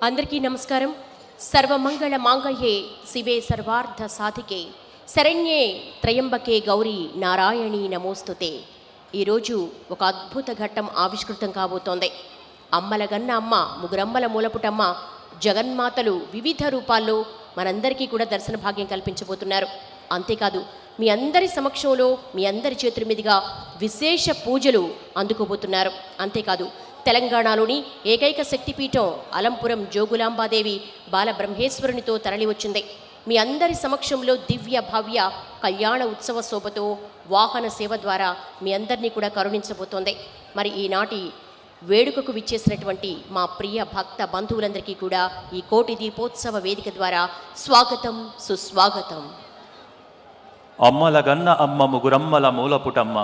అందరికీ నమస్కారం. సర్వమంగళ మాంగళ్యే శివే సర్వార్థ సాధికే శరణ్యే త్రయంబకే గౌరీ నారాయణీ నమోస్తుతే. ఈరోజు ఒక అద్భుత ఘట్టం ఆవిష్కృతం కాబోతోంది. అమ్మలగన్న అమ్మ, ముగ్గురమ్మల మూలపుటమ్మ జగన్మాతలు వివిధ రూపాల్లో మనందరికీ కూడా దర్శన భాగ్యం కల్పించబోతున్నారు. అంతేకాదు, మీ అందరి సమక్షంలో మీ అందరి చేతుల మీదుగా విశేష పూజలు అందుకోబోతున్నారు. అంతేకాదు, తెలంగాణలోని ఏకైక శక్తిపీఠం అలంపురం జోగులాంబాదేవి బాలబ్రహ్మేశ్వరునితో తరలివచ్చింది. మీ అందరి సమక్షంలో దివ్య భవ్య కళ్యాణ ఉత్సవ శోభతో వాహన సేవ ద్వారా మీ అందరినీ కూడా కరుణించబోతోంది. మరి ఈనాటి వేడుకకు విచ్చేసినటువంటి మా ప్రియ భక్త బంధువులందరికీ కూడా ఈ కోటి దీపోత్సవ వేదిక ద్వారా స్వాగతం, సుస్వాగతం. అమ్మలగన్న అమ్మ, ముగురమ్మల మూలపుటమ్మ,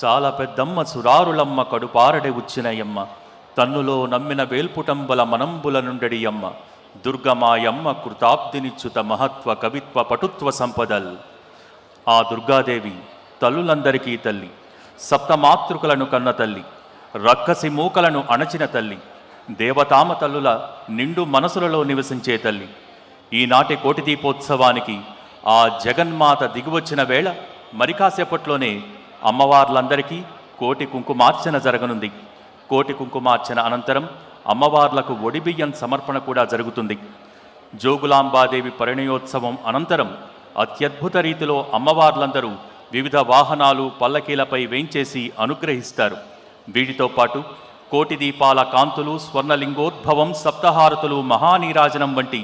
చాలా పెద్దమ్మ, సురారులమ్మ, కడుపారడి ఉచ్చినయమ్మ, తన్నులో నమ్మిన వేల్పుటంబల మనంబుల నుండెడియమ్మ, దుర్గమాయమ్మ కృతాబ్దినిచ్యుత మహత్వ కవిత్వ పటుత్వ సంపదల్. ఆ దుర్గాదేవి తల్లులందరికీ తల్లి, సప్తమాతృకలను కన్న తల్లి, రక్కసి మూకలను అణచిన తల్లి, దేవతామ తల్లుల నిండు మనసులలో నివసించే తల్లి. ఈనాటి కోటి దీపోత్సవానికి ఆ జగన్మాత దిగివచ్చిన వేళ మరి కాసేపట్లోనే అమ్మవార్లందరికీ కోటి కుంకుమార్చన జరగనుంది. కోటి కుంకుమార్చన అనంతరం అమ్మవార్లకు ఒడిబియ్యం సమర్పణ కూడా జరుగుతుంది. జోగులాంబాదేవి పరిణయోత్సవం అనంతరం అత్యద్భుత రీతిలో అమ్మవార్లందరూ వివిధ వాహనాలు, పల్లకీలపై వేంచేసి అనుగ్రహిస్తారు. వీటితో పాటు కోటి దీపాల కాంతులు, స్వర్ణలింగోద్భవం, సప్తహారతులు, మహానీరాజనం వంటి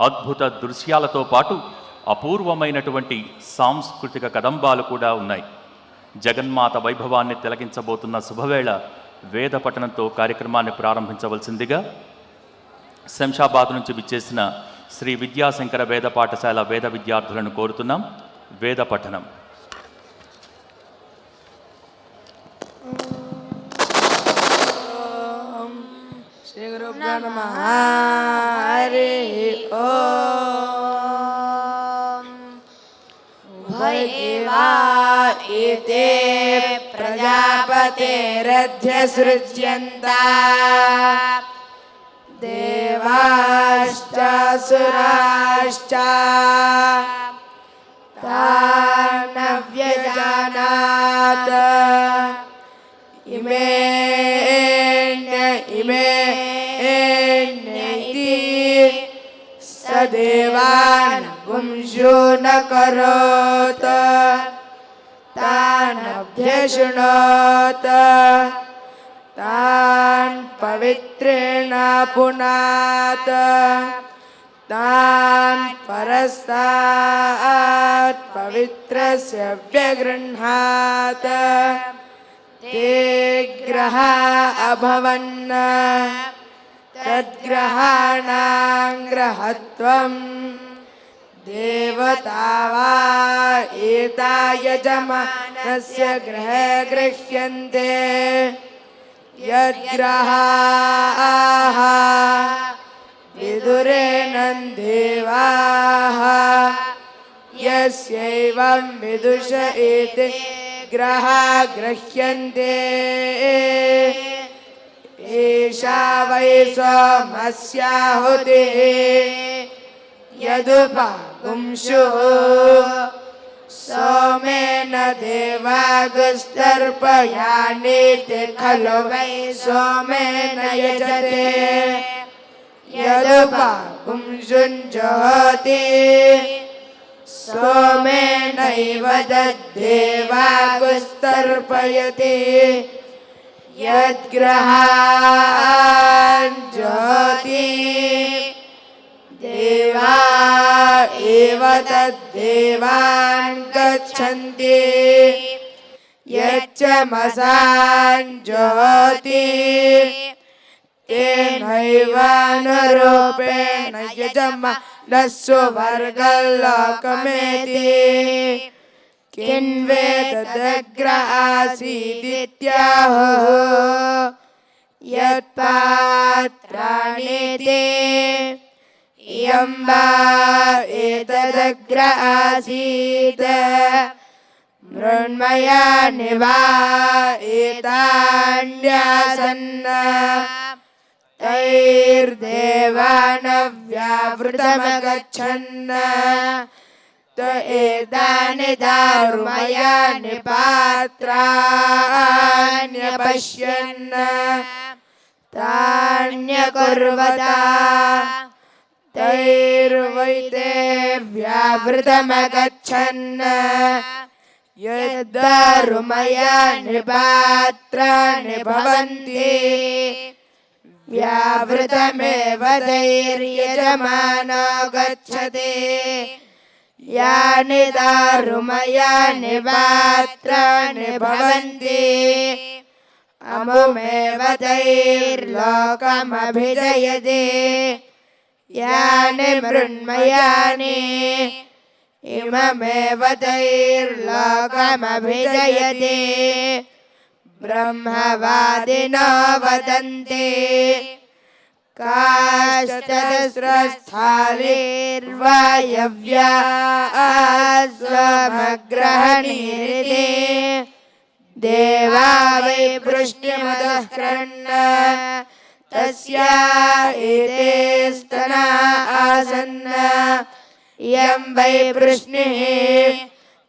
అద్భుత దృశ్యాలతో పాటు అపూర్వమైనటువంటి సాంస్కృతిక కదంబాలు కూడా ఉన్నాయి. జగన్మాత వైభవాన్ని తిలకించబోతున్న శుభవేళ వేద పఠనంతో కార్యక్రమాన్ని ప్రారంభించవలసిందిగా శంషాబాద్ నుంచి విచ్చేసిన శ్రీ విద్యాశంకర వేద పాఠశాల వేద విద్యార్థులను కోరుతున్నాం. వేద పఠనం. శ్రీ గురుభ్యో నమః. హరి ఓం. ఉభయదేవా ఏతే ప్రజాపతిరధ్యసృజ్యంత దేవాశ్చ సురాశ్చ తాన్ వ్యజానాత్ ఇమేన్యైతి సదేవాన్ గుంశో న కరోత్ తాన్ అభ్యశృణోత్ తాన్ పవిత్రేణ పునాత్ తాన్ పరస్తాత్ పవిత్రస్య వ్యగృహ్ణాత్ ते ग्रहा अभवन् तद्ग्रहाणां ग्रहत्वं देवता वा एता यजमानस्य ग्रहे गृह्यन्ते यद्ग्रहाः विदुरेणं देवाः यस्यैवं विदुष एते ग्रहा गृह्यन्ते एषा वै सोमस्याहुतिः यदुपगुंशुः सोमेन देवागुस्तर्पयानीति खलु वै सोमेन यजते यदुपगुंशुञ्जोति सोमेनैव दद्देवागुस्तर्पयति यद्ग्रहान् ज्योति देवा एव तद्देवान् गच्छन्ति यच्चमसान् ज्योति तेनैवानुरूपेण यजमानस्य वर्गलोकमेति किन्वेदग्र आसीदित्याहुः यत्पात्राणीति इयं वा एतदग्र आसीत् मृण्मया निवा एतान्यासन् तैर्देवानव्यावृतमगच्छन् त एतानि दारुमयानि पात्राण्यपश्यन् तान्यकुर्वता तैर्वैते व्यावृतमगच्छन् यद्दारुमयानि पात्राणि भवन्ति व्यावृतमेव तैर्यजमानो गच्छति यानि दारुमयानि पात्राणि भवन्ति अमुमेव तैर्लोकमभिजयति यानि मृण्मयानि इममेव तैर्लोकमभिजयति ब्रह्मवादिनो वदन्ति काश्चदस्रस्थालीर्वायव्या स्वमग्रहणीरिति देवा वै पृष्टिमुदःक्रन्न तस्या एते स्तना आसन्न इयं वै पृश्निः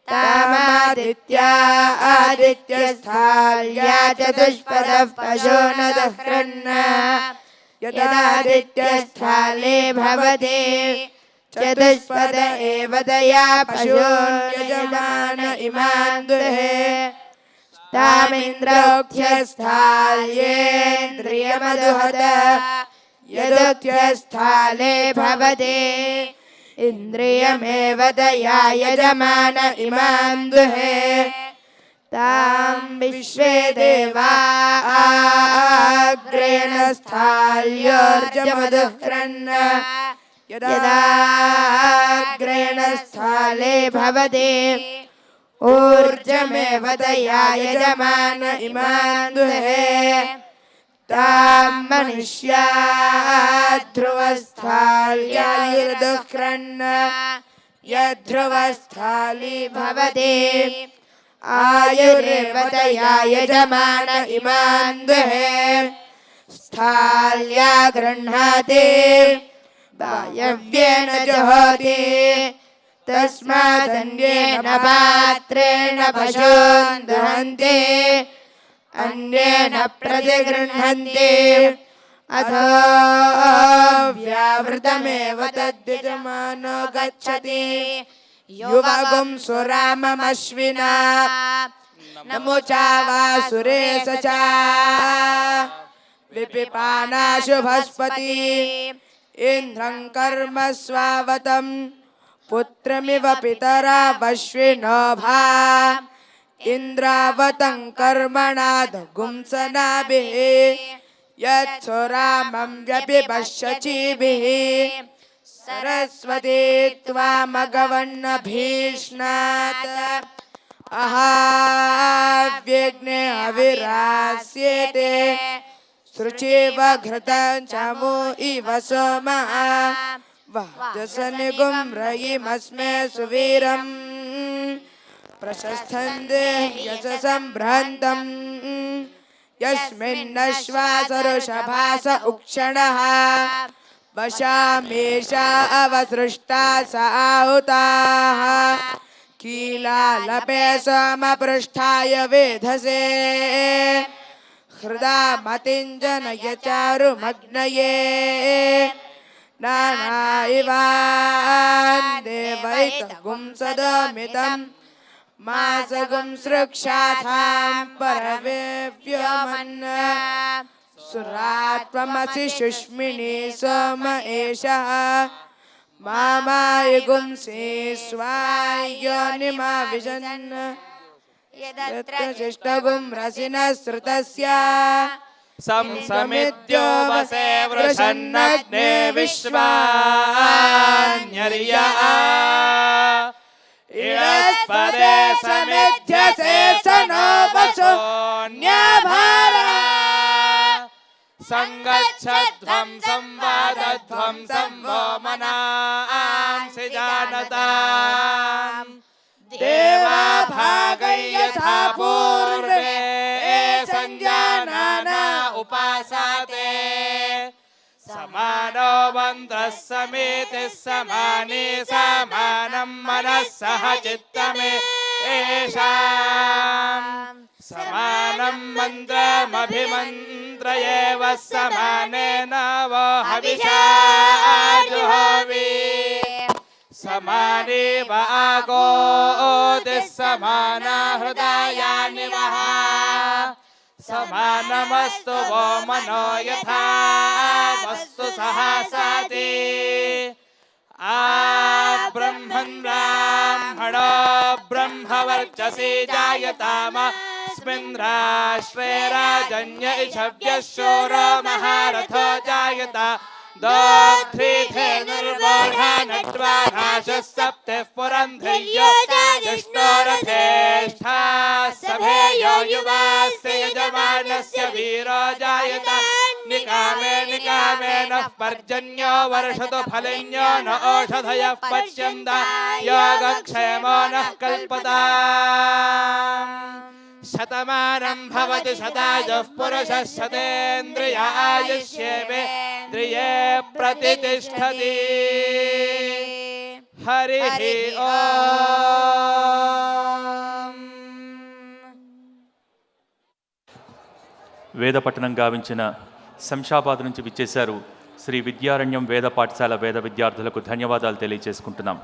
तामादित्या आदित्यस्थाल्या चतुष्पदः पशो न दह्रन्न यदादित्यस्थाले भवति चतुष्पद एव तया पशोन्यजमान इमान् दुहे तामिन्द्रोक्त्यस्थाल्येन्द्रियमदुहत यदुक्त्यस्थाले भवति इन्द्रियमेव तया यजमान इमान् दुहे तां विश्वे देवा अग्रेण स्थाल्योर्जमदुह्रन् यदाग्रेण स्थाले भवति ऊर्जमेव तया यजमान इमान् दुहे तां मनुष्या ध्रुवस्थाल्यायुर्दुह्रन् यद्ध्रुवस्थाली भवति आयुरेव तया यजमान इमान् दुहे स्थाल्या गृह्णाति वायव्येन जुहोति तस्मादन्येन पात्रेण पशून् दहन्ति अन्येन प्रतिगृह्णन्ति अथो व्यावृतमेव तद्यजमानो गच्छति युवगुं सुराममश्विना नमुचा वासुरे स च विपिपानाशुभस्पति इन्द्रं कर्म स्वावतं पुत्रमिव पितरा वश्विनो भा इन्द्रावतं कर्मणा दगुंसनाभिः यत्सुरामं व्यपिपश्यचिभिः सरस्वती त्वामगवन्न भीष्णात् अहाव्यग्ने अविरास्येते शुचिव घृतं चमु इव सोमः वाजसनिगुं रयिमस्मे सुवीरम् प्रशस्थन्ते यशसं बृहन्तम् यस्मिन्नश्वासरुषभास उक्षणः वशामेषा अवसृष्टा स आहुताः कीलालपे सोमपृष्ठाय वेधसे हृदा मतिञ्जनय चारुमग्नये नाना इवान् देवैतगुं सदमितं मासगुं सृक्षाथां परवेव्योमन् सुरात्वमसि शुष्मिनी सोम एषः मामायुगुं स्वायोनिमा विशन् यत्र शिष्टगुं रसिनः श्रुतस्य संसमिद्यो वसे वृषन्नग्ने विश्वान्यर्या इळस्पदे समिध्यसे स नो वसोऽन्यभारा संगच्छध्वं संवादध्वं संवो मनांसि जानताम् देवा भागै यथा पूर्वे संजानाना उपासाते समानो मन्त्रः समेतिः समाने समानं मनः सह चित्तमेषाम् समानं मन्त्रमभिमन्त्रयेव समानेन वो हविषा जुहोमि समाने वागोदिः समाना हृदयानि वः समानमस्तु वो मनो यथा वस्तु सहसाति ब्रह्मन् ब्राह्मणो ब्रह्मवर्चसि जायतामस्मिन् राष्ट्रे राजन्य इषव्यः शूरो महारथो जायत दोग्ध्रीथे निर्बोधा नट्वा नाशः सप्तः पुरन्धय्यो जिष्णोरथेष्ठा सभेयो युवास्य यजमानस्य वीरो जायत निकामे नः पर्जन्यो वर्षतु फलिन्यो न ओषधयः पच्यन्त योगक्षेमो नः कल्पताम् शतमानं भवति शतायुः पुरुषः शतेन्द्रिय आयुष्येवेन्द्रिये प्रतितिष्ठति हरिः ओम् వేద పట్టణం గావించిన శంషాబాద్ నుంచి విచ్చేశారు శ్రీ విద్యారణ్యం వేద పాఠశాల వేద విద్యార్థులకు ధన్యవాదాలు తెలియజేసుకుంటున్నాం.